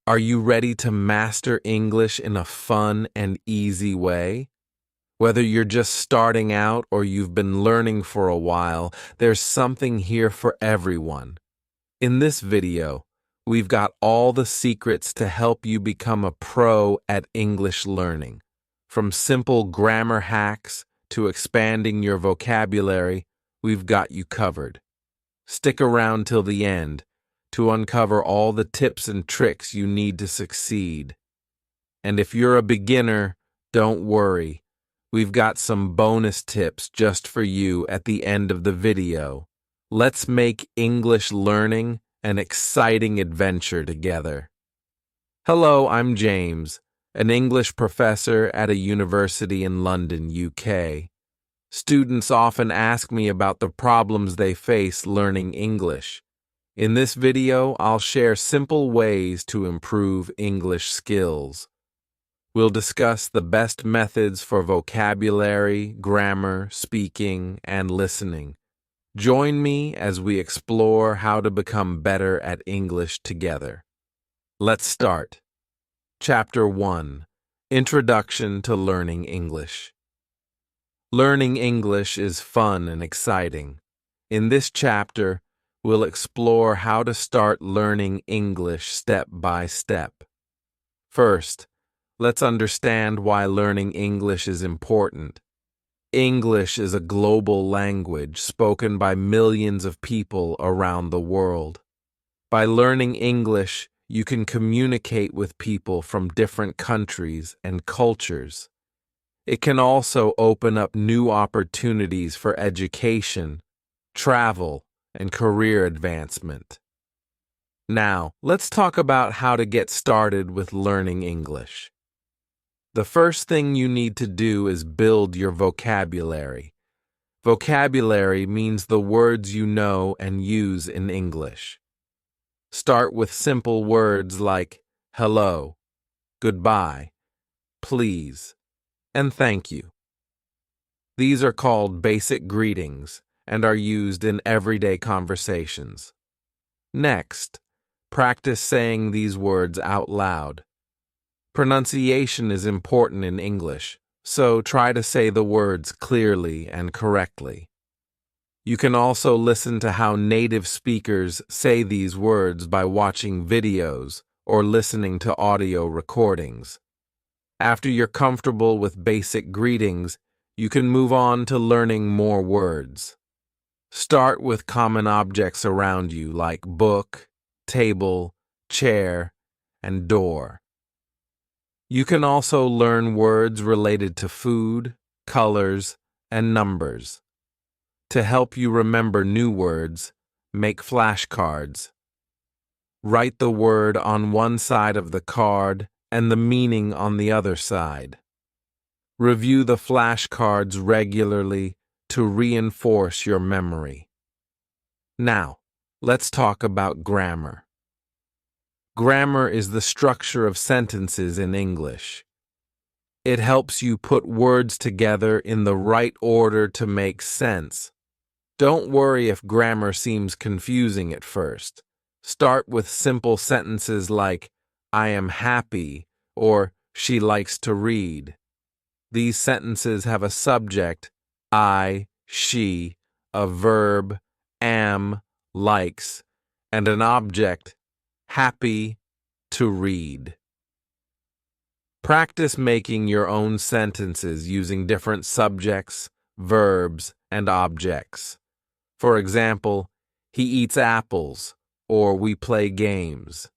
Are you ready to master English in a fun and easy way? Whether you're just starting out or you've been learning for a while, there's something here for everyone. In this video, we've got all the secrets to help you become a pro at English learning. From simple grammar hacks to expanding your vocabulary, we've got you covered. Stick around till the end to uncover all the tips and tricks you need to succeed. And if you're a beginner, don't worry. We've got some bonus tips just for you at the end of the video. Let's make English learning an exciting adventure together. Hello, I'm James, an English professor at a university in London, UK. Students often ask me about the problems they face learning English. In this video, I'll share simple ways to improve English skills. We'll discuss the best methods for vocabulary, grammar, speaking, and listening. Join me as we explore how to become better at English together. Let's start. Chapter 1: Introduction to Learning English. Learning English is fun and exciting. In this chapter, we'll explore how to start learning English step by step. First, let's understand why learning English is important. English is a global language spoken by millions of people around the world. By learning English, you can communicate with people from different countries and cultures. It can also open up new opportunities for education, travel, and career advancement. Now, let's talk about how to get started with learning English. The first thing you need to do is build your vocabulary. Vocabulary means the words you know and use in English. Start with simple words like hello, goodbye, please, and thank you. These are called basic greetings and are used in everyday conversations. Next, practice saying these words out loud. Pronunciation is important in English, so try to say the words clearly and correctly. You can also listen to how native speakers say these words by watching videos or listening to audio recordings. After you're comfortable with basic greetings, you can move on to learning more words. Start with common objects around you like book, table, chair, and door. You can also learn words related to food, colors, and numbers. To help you remember new words, make flashcards. Write the word on one side of the card and the meaning on the other side. Review the flashcards regularly to reinforce your memory. Now, let's talk about grammar. Grammar is the structure of sentences in English. It helps you put words together in the right order to make sense. Don't worry if grammar seems confusing at first. Start with simple sentences like, I am happy, or she likes to read. These sentences have a subject, I, she, a verb, am, likes, and an object, happy, to read. Practice making your own sentences using different subjects, verbs, and objects. For example, he eats apples, or we play games.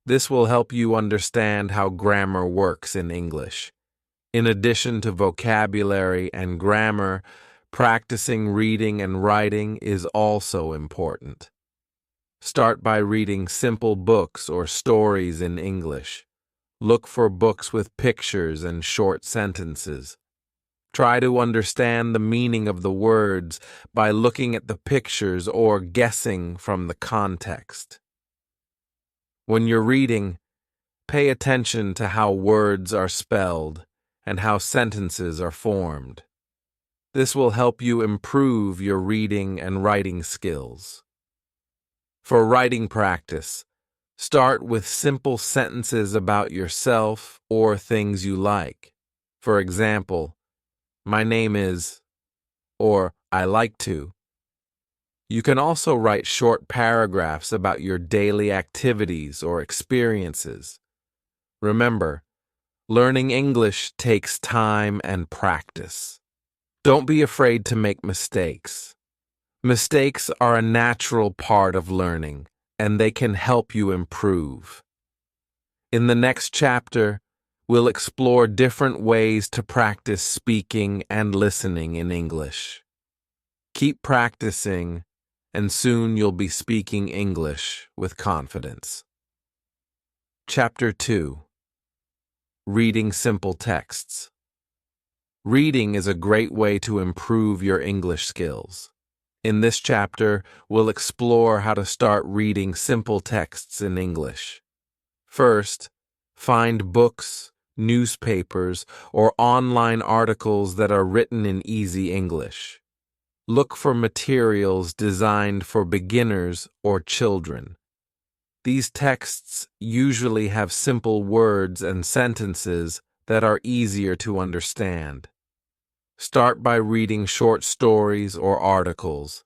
This will help you understand how grammar works in English. In addition to vocabulary and grammar, practicing reading and writing is also important. Start by reading simple books or stories in English. Look for books with pictures and short sentences. Try to understand the meaning of the words by looking at the pictures or guessing from the context. When you're reading, pay attention to how words are spelled and how sentences are formed. This will help you improve your reading and writing skills. For writing practice, Start with simple sentences about yourself or things you like. For example, my name is, or I like to. You can also write short paragraphs about your daily activities or experiences. Remember, learning English takes time and practice. Don't be afraid to make mistakes. Mistakes are a natural part of learning, and they can help you improve. In the next chapter, we'll explore different ways to practice speaking and listening in English. Keep practicing, and soon you'll be speaking English with confidence. Chapter 2. Reading Simple Texts. Reading is a great way to improve your English skills. In this chapter, we'll explore how to start reading simple texts in English. First, find books, newspapers, or online articles that are written in easy English. Look for materials designed for beginners or children. These texts usually have simple words and sentences that are easier to understand. Start by reading short stories or articles.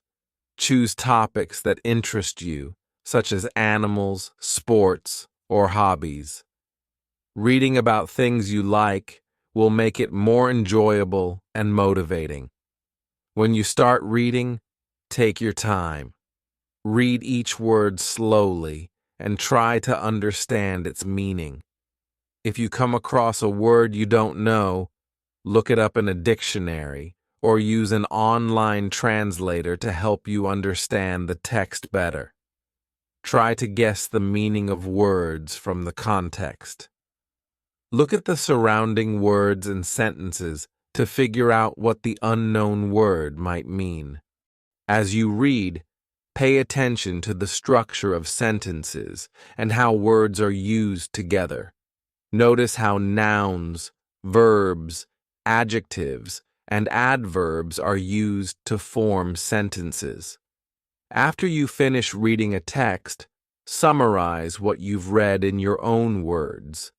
Choose topics that interest you, such as animals, sports, or hobbies. Reading about things you like will make it more enjoyable and motivating. When you start reading, take your time. Read each word slowly and try to understand its meaning. If you come across a word you don't know, look it up in a dictionary or use an online translator to help you understand the text better. Try to guess the meaning of words from the context. Look at the surrounding words and sentences to figure out what the unknown word might mean. As you read, pay attention to the structure of sentences and how words are used together. Notice how nouns, verbs, adjectives, and adverbs are used to form sentences. After you finish reading a text, summarize what you've read in your own words.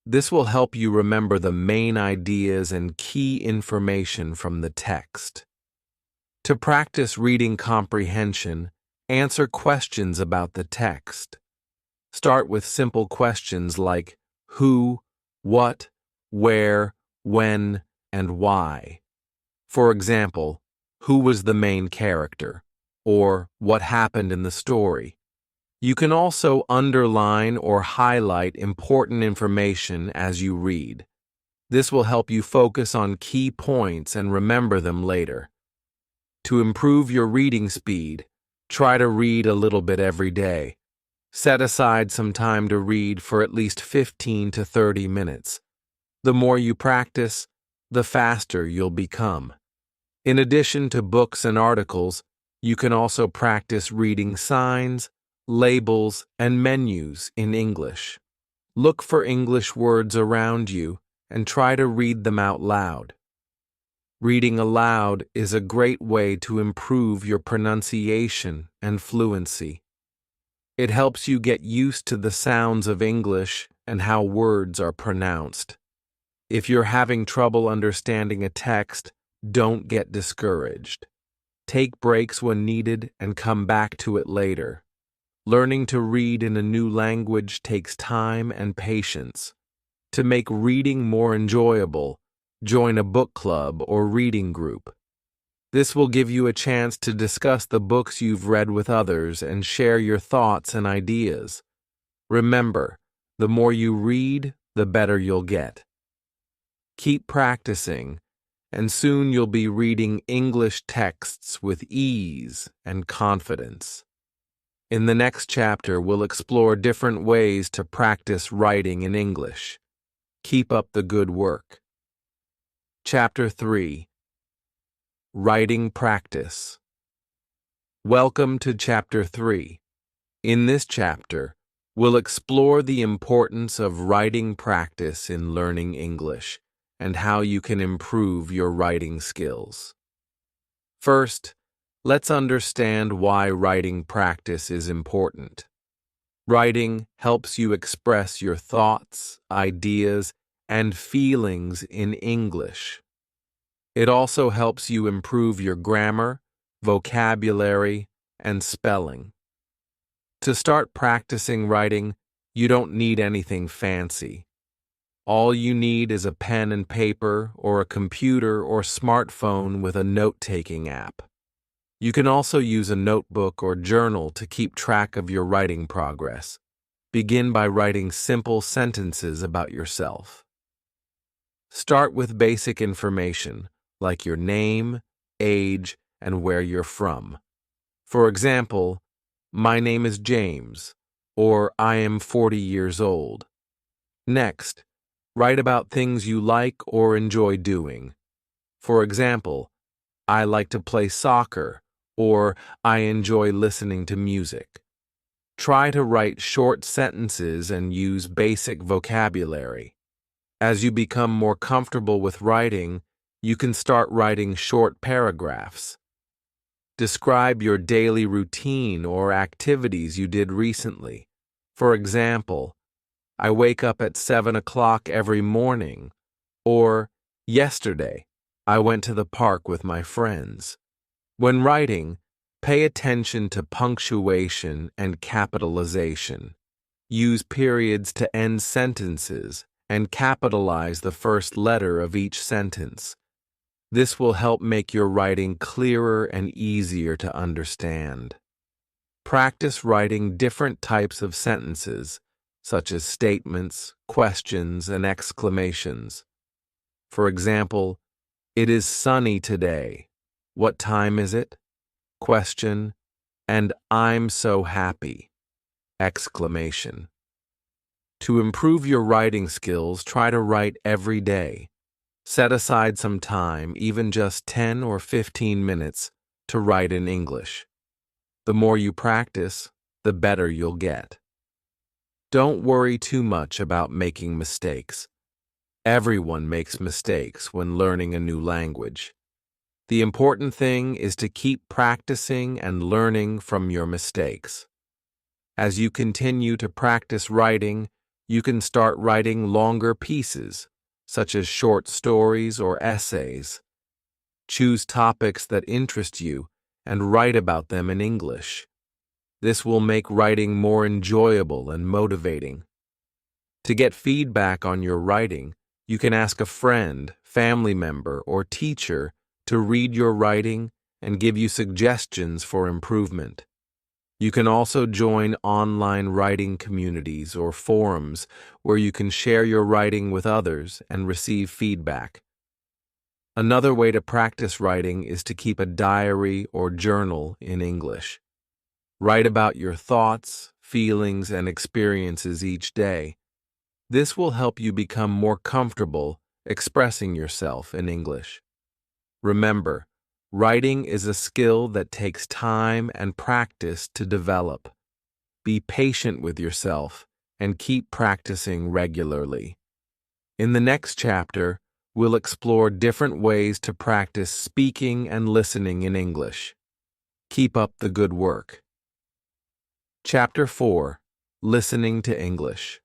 This will help you remember the main ideas and key information from the text. To practice reading comprehension, answer questions about the text. Start with simple questions like who, what, where, when, and why. For example, who was the main character? Or what happened in the story? You can also underline or highlight important information as you read. This will help you focus on key points and remember them later. To improve your reading speed, try to read a little bit every day. Set aside some time to read for at least 15 to 30 minutes. The more you practice, the faster you'll become. In addition to books and articles, you can also practice reading signs, labels, and menus in English. Look for English words around you and try to read them out loud. Reading aloud is a great way to improve your pronunciation and fluency. It helps you get used to the sounds of English and how words are pronounced. If you're having trouble understanding a text, don't get discouraged. Take breaks when needed and come back to it later. Learning to read in a new language takes time and patience. To make reading more enjoyable, join a book club or reading group. This will give you a chance to discuss the books you've read with others and share your thoughts and ideas. Remember, the more you read, the better you'll get. Keep practicing, and soon you'll be reading English texts with ease and confidence. In the next chapter, we'll explore different ways to practice writing in English. Keep up the good work. Chapter 3. Writing Practice. Welcome to Chapter 3. In this chapter, we'll explore the importance of writing practice in learning English and how you can improve your writing skills. First, let's understand why writing practice is important. Writing helps you express your thoughts, ideas, and feelings in English. It also helps you improve your grammar, vocabulary, and spelling. To start practicing writing, you don't need anything fancy. All you need is a pen and paper or a computer or smartphone with a note-taking app. You can also use a notebook or journal to keep track of your writing progress. Begin by writing simple sentences about yourself. Start with basic information, like your name, age, and where you're from. For example, my name is James, or I am 40 years old. Next, write about things you like or enjoy doing. For example, I like to play soccer, or I enjoy listening to music. Try to write short sentences and use basic vocabulary. As you become more comfortable with writing, you can start writing short paragraphs. Describe your daily routine or activities you did recently. For example, I wake up at 7 o'clock every morning, or yesterday, I went to the park with my friends. When writing, pay attention to punctuation and capitalization. Use periods to end sentences and capitalize the first letter of each sentence. This will help make your writing clearer and easier to understand. Practice writing different types of sentences, such as statements, questions, and exclamations. For example, it is sunny today. What time is it? Question, and I'm so happy! Exclamation. To improve your writing skills, try to write every day. Set aside some time, even just 10 or 15 minutes, to write in English. The more you practice, the better you'll get. Don't worry too much about making mistakes. Everyone makes mistakes when learning a new language. The important thing is to keep practicing and learning from your mistakes. As you continue to practice writing, you can start writing longer pieces, such as short stories or essays. Choose topics that interest you and write about them in English. This will make writing more enjoyable and motivating. To get feedback on your writing, you can ask a friend, family member, or teacher to read your writing and give you suggestions for improvement. You can also join online writing communities or forums where you can share your writing with others and receive feedback. Another way to practice writing is to keep a diary or journal in English. Write about your thoughts, feelings, and experiences each day. This will help you become more comfortable expressing yourself in English. Remember, writing is a skill that takes time and practice to develop. Be patient with yourself and keep practicing regularly. In the next chapter, we'll explore different ways to practice speaking and listening in English. Keep up the good work. Chapter 4. Listening to English.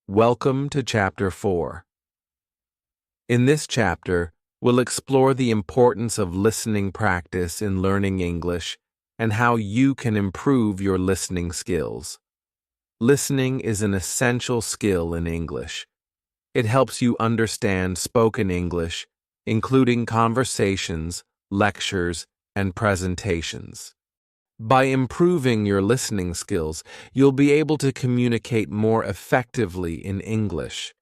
Welcome to Chapter 4. In this chapter, we'll explore the importance of listening practice in learning English and how you can improve your listening skills. Listening is an essential skill in English. It helps you understand spoken English, including conversations, lectures, and presentations. By improving your listening skills, you'll be able to communicate more effectively in English.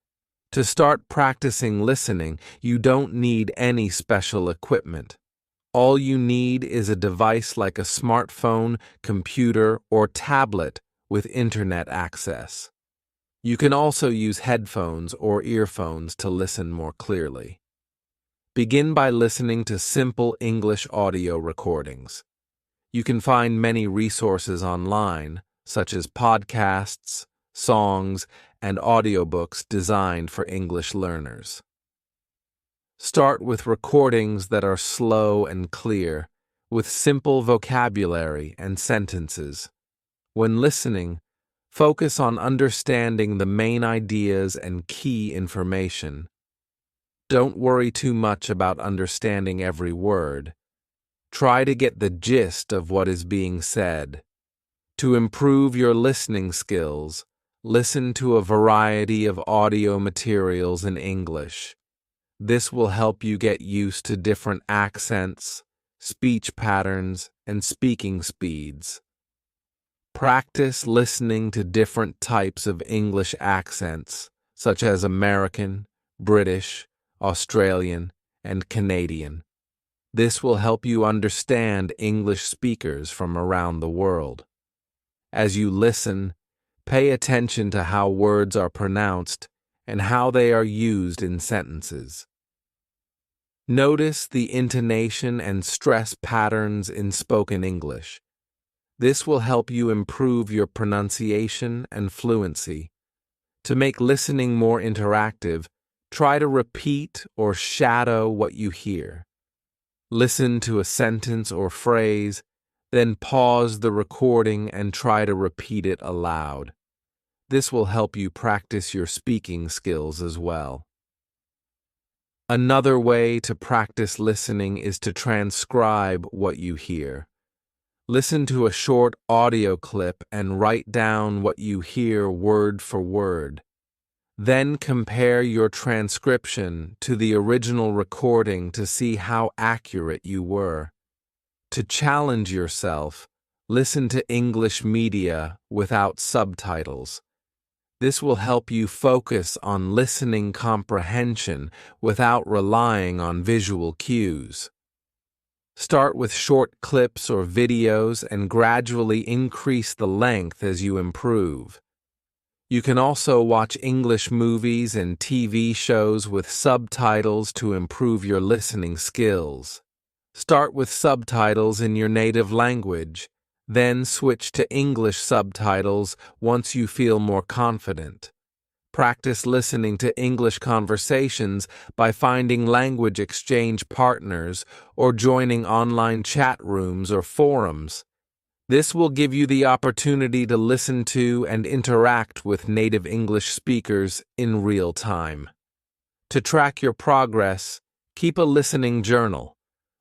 To start practicing listening, you don't need any special equipment. All you need is a device like a smartphone, computer, or tablet with internet access. You can also use headphones or earphones to listen more clearly. Begin by listening to simple English audio recordings. You can find many resources online, such as podcasts, songs, and audiobooks designed for English learners. Start with recordings that are slow and clear, with simple vocabulary and sentences. When listening, Focus on understanding the main ideas and key information. Don't worry too much about understanding every word. Try to get the gist of what is being said. To improve your listening skills, listen to a variety of audio materials in English. This will help you get used to different accents, speech patterns, and speaking speeds. Practice listening to different types of English accents, such as American, British, Australian, and Canadian. This will help you understand English speakers from around the world. As you listen, pay attention to how words are pronounced and how they are used in sentences. Notice the intonation and stress patterns in spoken English. This will help you improve your pronunciation and fluency. To make listening more interactive, try to repeat or shadow what you hear. Listen to a sentence or phrase, then pause the recording and try to repeat it aloud. This will help you practice your speaking skills as well. Another way to practice listening is to transcribe what you hear. Listen to a short audio clip and write down what you hear word for word. Then compare your transcription to the original recording to see how accurate you were. To challenge yourself, listen to English media without subtitles. This will help you focus on listening comprehension without relying on visual cues. Start with short clips or videos and gradually increase the length as you improve. You can also watch English movies and TV shows with subtitles to improve your listening skills. Start with subtitles in your native language, then switch to English subtitles once you feel more confident. Practice listening to English conversations by finding language exchange partners or joining online chat rooms or forums. This will give you the opportunity to listen to and interact with native English speakers in real time. To track your progress, keep a listening journal.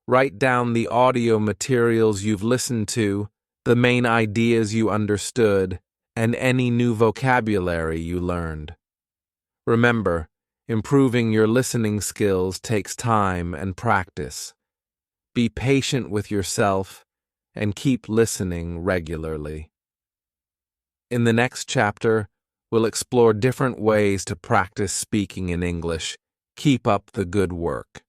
Write down the audio materials you've listened to, the main ideas you understood, and any new vocabulary you learned. Remember, improving your listening skills takes time and practice. Be patient with yourself and keep listening regularly. In the next chapter, we'll explore different ways to practice speaking in English. Keep up the good work.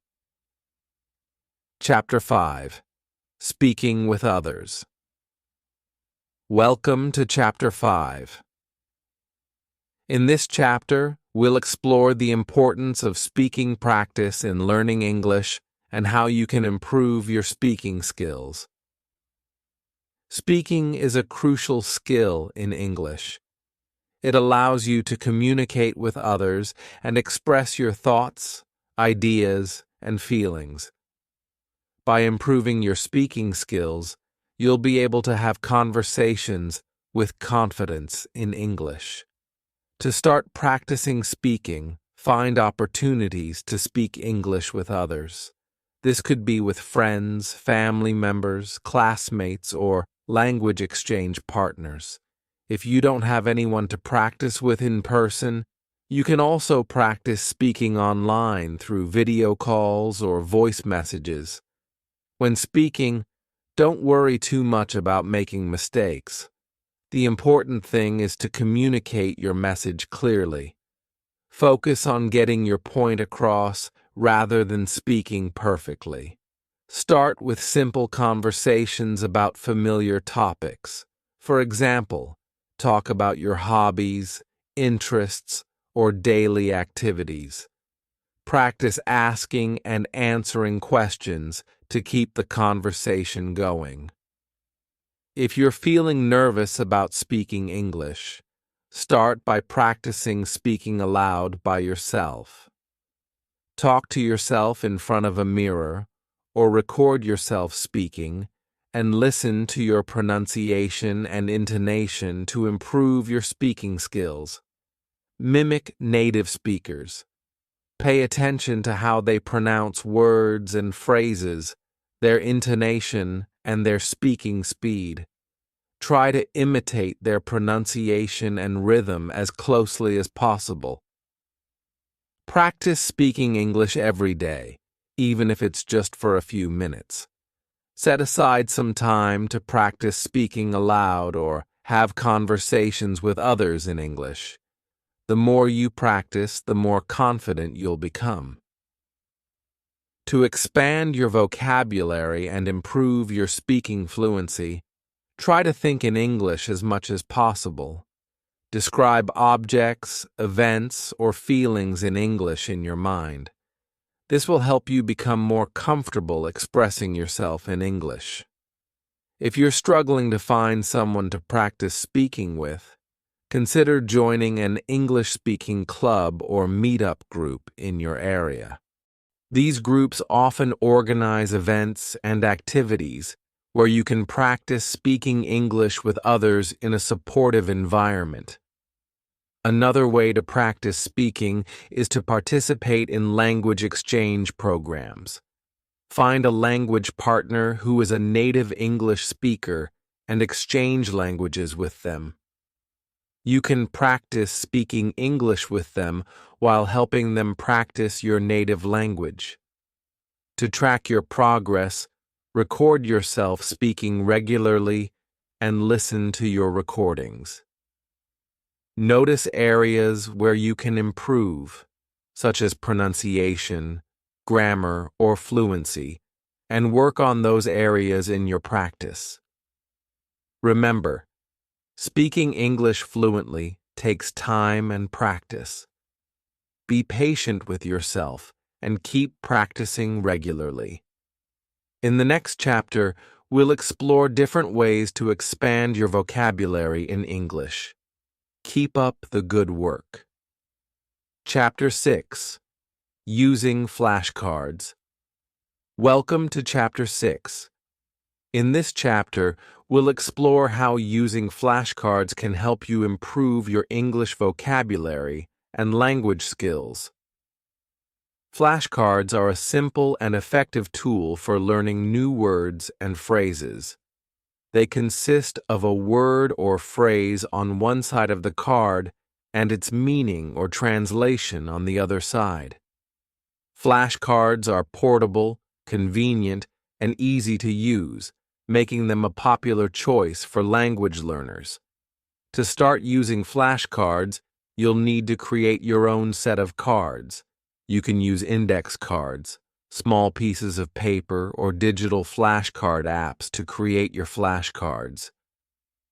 Chapter 5. Speaking with Others. Welcome to Chapter 5. In this chapter, we'll explore the importance of speaking practice in learning English and how you can improve your speaking skills. Speaking is a crucial skill in English. It allows you to communicate with others and express your thoughts, ideas, and feelings. By improving your speaking skills, you'll be able to have conversations with confidence in English. To start practicing speaking, find opportunities to speak English with others. This could be with friends, family members, classmates, or language exchange partners. If you don't have anyone to practice with in person, you can also practice speaking online through video calls or voice messages. When speaking, don't worry too much about making mistakes. The important thing is to communicate your message clearly. Focus on getting your point across rather than speaking perfectly. Start with simple conversations about familiar topics. For example, talk about your hobbies, interests, or daily activities. Practice asking and answering questions to keep the conversation going. If you're feeling nervous about speaking English, start by practicing speaking aloud by yourself. Talk to yourself in front of a mirror or record yourself speaking and listen to your pronunciation and intonation to improve your speaking skills. Mimic native speakers. Pay attention to how they pronounce words and phrases, their intonation, and their speaking speed. Try to imitate their pronunciation and rhythm as closely as possible. Practice speaking English every day, even if it's just for a few minutes. Set aside some time to practice speaking aloud or have conversations with others in English. The more you practice, the more confident you'll become. To expand your vocabulary and improve your speaking fluency, try to think in English as much as possible. Describe objects, events, or feelings in English in your mind. This will help you become more comfortable expressing yourself in English. If you're struggling to find someone to practice speaking with, consider joining an English-speaking club or meetup group in your area. These groups often organize events and activities where you can practice speaking English with others in a supportive environment. Another way to practice speaking is to participate in language exchange programs. Find a language partner who is a native English speaker and exchange languages with them. You can practice speaking English with them while helping them practice your native language. To track your progress, record yourself speaking regularly and listen to your recordings. Notice areas where you can improve, such as pronunciation, grammar, or fluency, and work on those areas in your practice. Remember, speaking English fluently takes time and practice. Be patient with yourself and keep practicing regularly. In the next chapter, we'll explore different ways to expand your vocabulary in English. Keep up the good work. Chapter 6. Using flashcards. Welcome to Chapter 6. In this chapter, we'll explore how using flashcards can help you improve your English vocabulary and language skills. Flashcards are a simple and effective tool for learning new words and phrases. They consist of a word or phrase on one side of the card and its meaning or translation on the other side. Flashcards are portable, convenient, and easy to use, making them a popular choice for language learners. To start using flashcards, you'll need to create your own set of cards. You can use index cards, small pieces of paper, or digital flashcard apps to create your flashcards.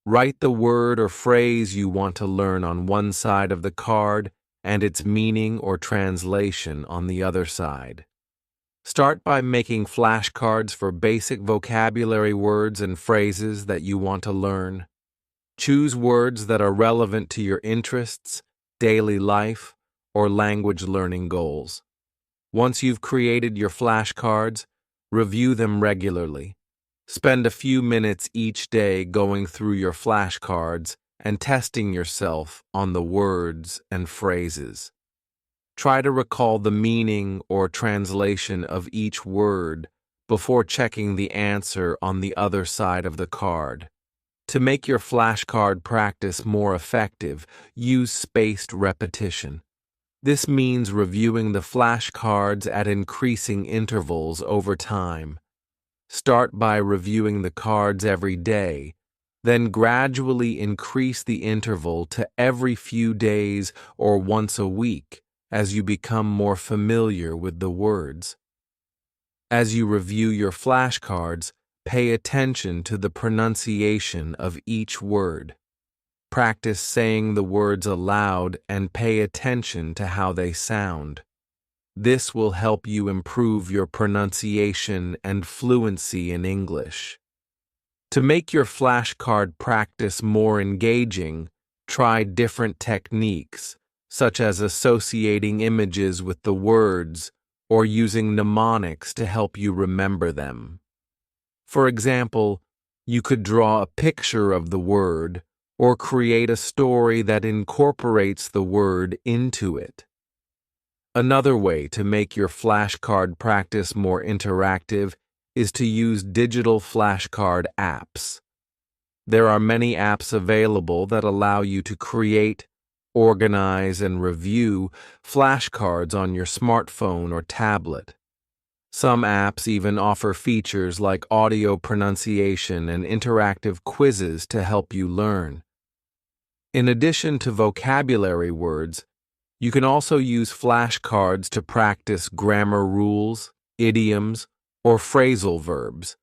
Write the word or phrase you want to learn on one side of the card and its meaning or translation on the other side. Start by making flashcards for basic vocabulary words and phrases that you want to learn. Choose words that are relevant to your interests, daily life, or language learning goals. Once you've created your flashcards, review them regularly. Spend a few minutes each day going through your flashcards and testing yourself on the words and phrases. Try to recall the meaning or translation of each word before checking the answer on the other side of the card. To make your flashcard practice more effective, use spaced repetition. This means reviewing the flashcards at increasing intervals over time. Start by reviewing the cards every day, then gradually increase the interval to every few days or once a week as you become more familiar with the words. As you review your flashcards, pay attention to the pronunciation of each word. Practice saying the words aloud and pay attention to how they sound. This will help you improve your pronunciation and fluency in English. To make your flashcard practice more engaging, try different techniques, such as associating images with the words or using mnemonics to help you remember them. For example, You could draw a picture of the word or create a story that incorporates the word into it. Another way to make your flashcard practice more interactive is to use digital flashcard apps. There are many apps available that allow you to create, organize, and review flashcards on your smartphone or tablet. Some apps even offer features like audio pronunciation and interactive quizzes to help you learn. In addition to vocabulary words, you can also use flashcards to practice grammar rules, idioms, or phrasal verbs.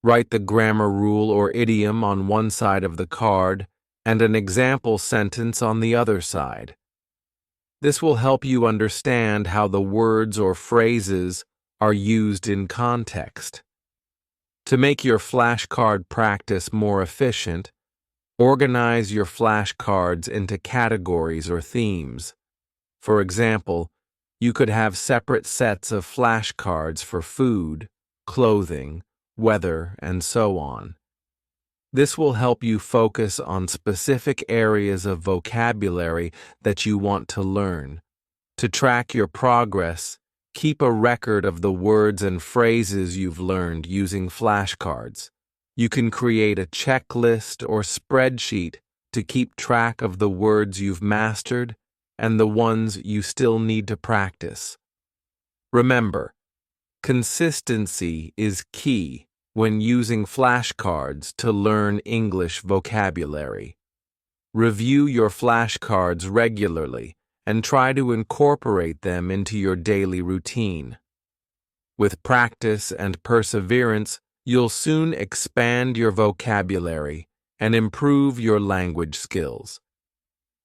Write the grammar rule or idiom on one side of the card and an example sentence on the other side. This will help you understand how the words or phrases are used in context. To make your flashcard practice more efficient, organize your flashcards into categories or themes. For example, you could have separate sets of flashcards for food, clothing, weather, and so on. This will help you focus on specific areas of vocabulary that you want to learn. To track your progress, keep a record of the words and phrases you've learned using flashcards. You can create a checklist or spreadsheet to keep track of the words you've mastered and the ones you still need to practice. Remember, consistency is key when using flashcards to learn English vocabulary. Review your flashcards regularly and try to incorporate them into your daily routine. With practice and perseverance, you'll soon expand your vocabulary and improve your language skills.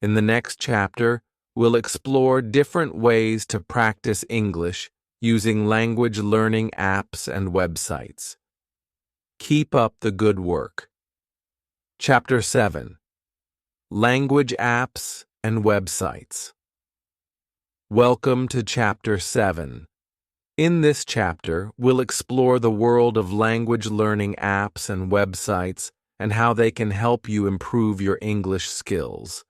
In the next chapter, we'll explore different ways to practice English using language learning apps and websites. Keep up the good work. Chapter 7. Language Apps and Websites. Welcome to Chapter 7. In this chapter, we'll explore the world of language learning apps and websites and how they can help you improve your English skills.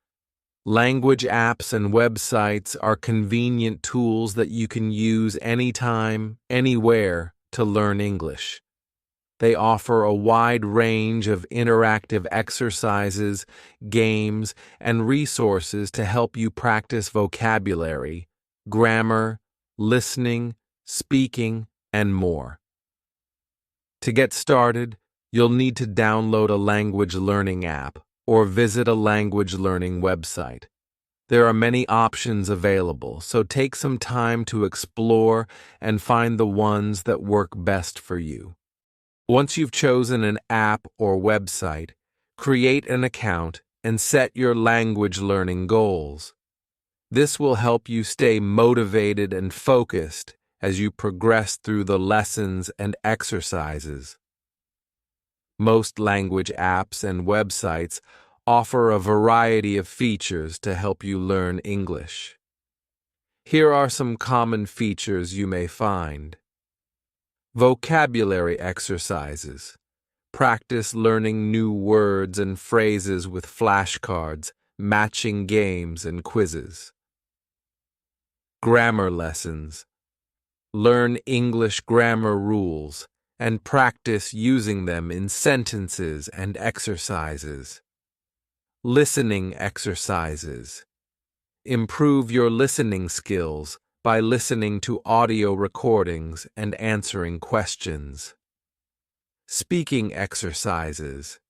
Language apps and websites are convenient tools that you can use anytime, anywhere to learn English. They offer a wide range of interactive exercises, games, and resources to help you practice vocabulary, grammar, listening, speaking, and more. To get started, you'll need to download a language learning app or visit a language learning website. There are many options available, so take some time to explore and find the ones that work best for you. Once you've chosen an app or website, create an account and set your language learning goals. This will help you stay motivated and focused as you progress through the lessons and exercises. Most language apps and websites offer a variety of features to help you learn English. Here are some common features you may find. Vocabulary exercises. Practice learning new words and phrases with flashcards, matching games, and quizzes. Grammar lessons. Learn English grammar rules and practice using them in sentences and exercises. Listening exercises. Improve your listening skills by listening to audio recordings and answering questions. Speaking exercises.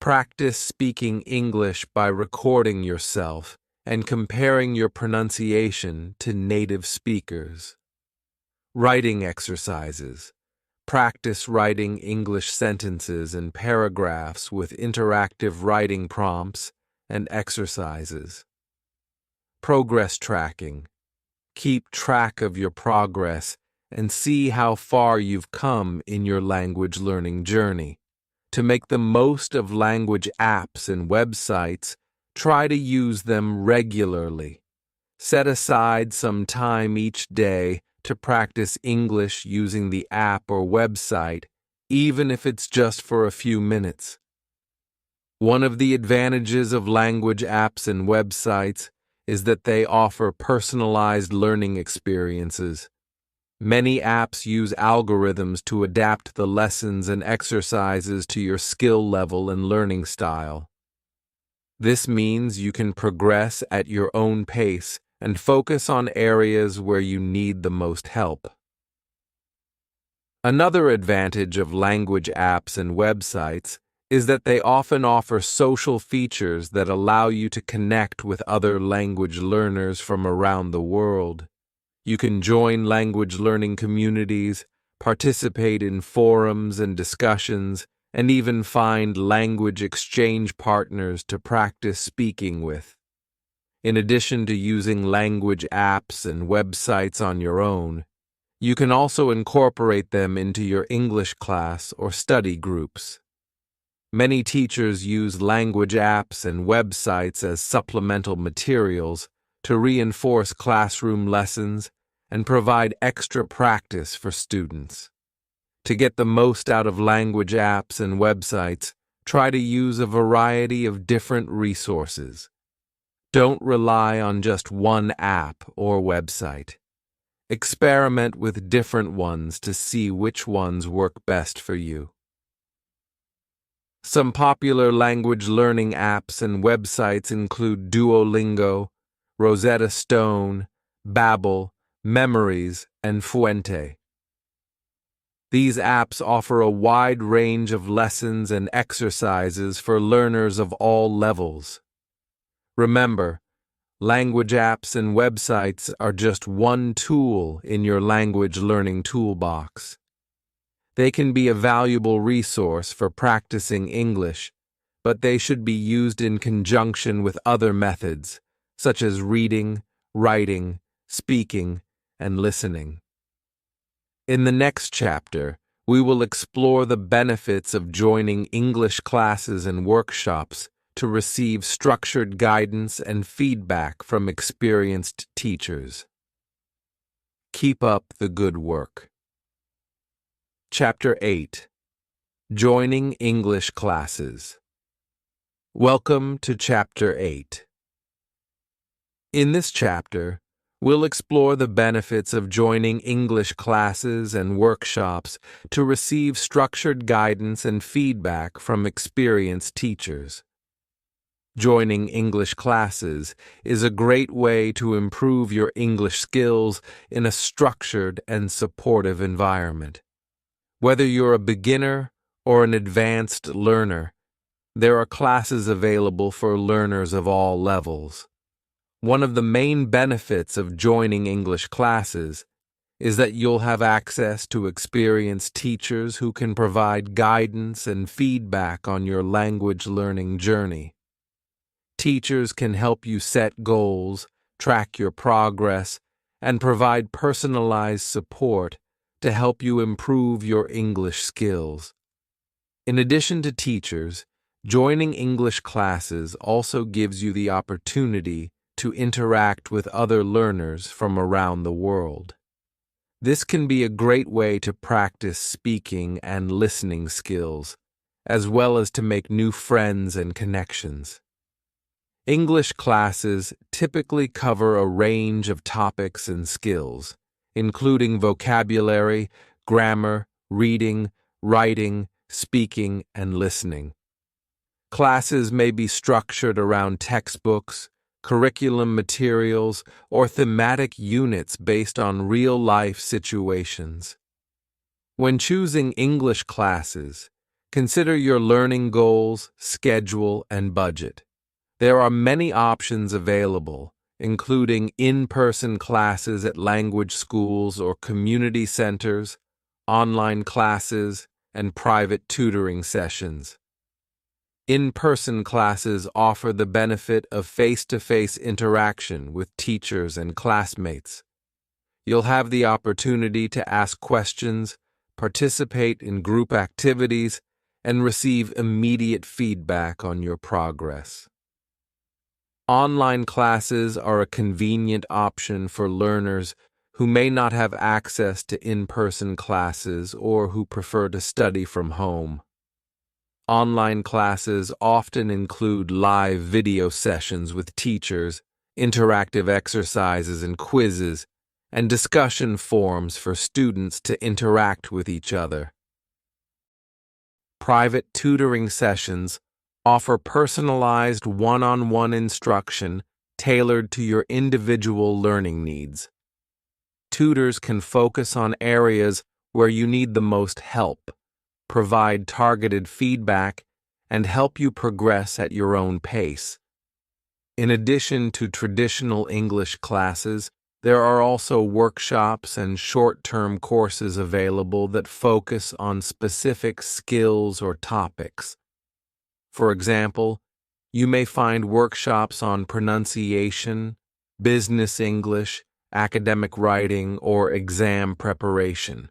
Practice speaking English by recording yourself and comparing your pronunciation to native speakers. Writing exercises. Practice writing English sentences and paragraphs with interactive writing prompts and exercises. Progress tracking. Keep track of your progress and see how far you've come in your language learning journey. To make the most of language apps and websites, try to use them regularly. Set aside some time each day to practice English using the app or website even if it's just for a few minutes. One of the advantages of language apps and websites is that they offer personalized learning experiences. Many apps use algorithms to adapt the lessons and exercises to your skill level and learning style. This means you can progress at your own pace and focus on areas where you need the most help. Another advantage of language apps and websites is that they often offer social features that allow you to connect with other language learners from around the world. You can join language learning communities, participate in forums and discussions, and even find language exchange partners to practice speaking with. In addition to using language apps and websites on your own, you can also incorporate them into your English class or study groups. Many teachers use language apps and websites as supplemental materials to reinforce classroom lessons and provide extra practice for students. To get the most out of language apps and websites, try to use a variety of different resources. Don't rely on just one app or website. Experiment with different ones to see which ones work best for you. Some popular language learning apps and websites include Duolingo, Rosetta Stone, Babbel, Memories, and Fuente. These apps offer a wide range of lessons and exercises for learners of all levels. Remember, language apps and websites are just one tool in your language learning toolbox. They can be a valuable resource for practicing English, but they should be used in conjunction with other methods, such as reading, writing, speaking, and listening. In the next chapter, we will explore the benefits of joining English classes and workshops to receive structured guidance and feedback from experienced teachers. Keep up the good work. Chapter 8. Joining English Classes. Welcome to Chapter 8. In this chapter, we'll explore the benefits of joining English classes and workshops to receive structured guidance and feedback from experienced teachers. Joining English classes is a great way to improve your English skills in a structured and supportive environment. Whether you're a beginner or an advanced learner, there are classes available for learners of all levels. One of the main benefits of joining English classes is that you'll have access to experienced teachers who can provide guidance and feedback on your language learning journey. Teachers can help you set goals, track your progress, and provide personalized support to help you improve your English skills. In addition to teachers, joining English classes also gives you the opportunity to interact with other learners from around the world. This can be a great way to practice speaking and listening skills, as well as to make new friends and connections. English classes typically cover a range of topics and skills, including vocabulary, grammar, reading, writing, speaking, and listening. Classes may be structured around textbooks, curriculum materials, or thematic units based on real-life situations. When choosing English classes, consider your learning goals, schedule, and budget. There are many options available, including in-person classes at language schools or community centers, online classes, and private tutoring sessions. In-person classes offer the benefit of face-to-face interaction with teachers and classmates. You'll have the opportunity to ask questions, participate in group activities, and receive immediate feedback on your progress. Online classes are a convenient option for learners who may not have access to in-person classes or who prefer to study from home. Online classes often include live video sessions with teachers, interactive exercises and quizzes, and discussion forums for students to interact with each other. Private tutoring sessions offer personalized one-on-one instruction tailored to your individual learning needs. Tutors can focus on areas where you need the most help, provide targeted feedback, and help you progress at your own pace. In addition to traditional English classes, there are also workshops and short-term courses available that focus on specific skills or topics. For example, you may find workshops on pronunciation, business English, academic writing, or exam preparation.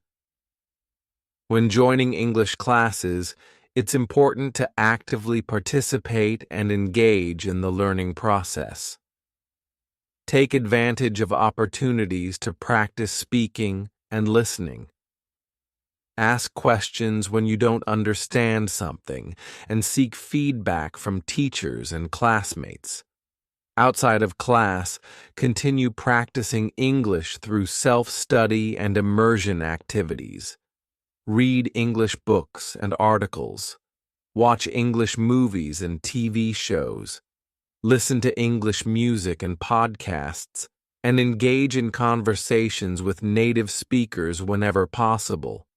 When joining English classes, it's important to actively participate and engage in the learning process. Take advantage of opportunities to practice speaking and listening. Ask questions when you don't understand something and seek feedback from teachers and classmates. Outside of class, continue practicing English through self-study and immersion activities. Read English books and articles. Watch English movies and TV shows. Listen to English music and podcasts, and engage in conversations with native speakers whenever possible.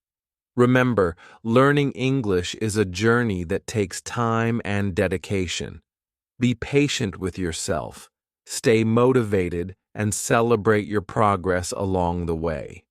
Remember, learning English is a journey that takes time and dedication. Be patient with yourself, stay motivated, and celebrate your progress along the way.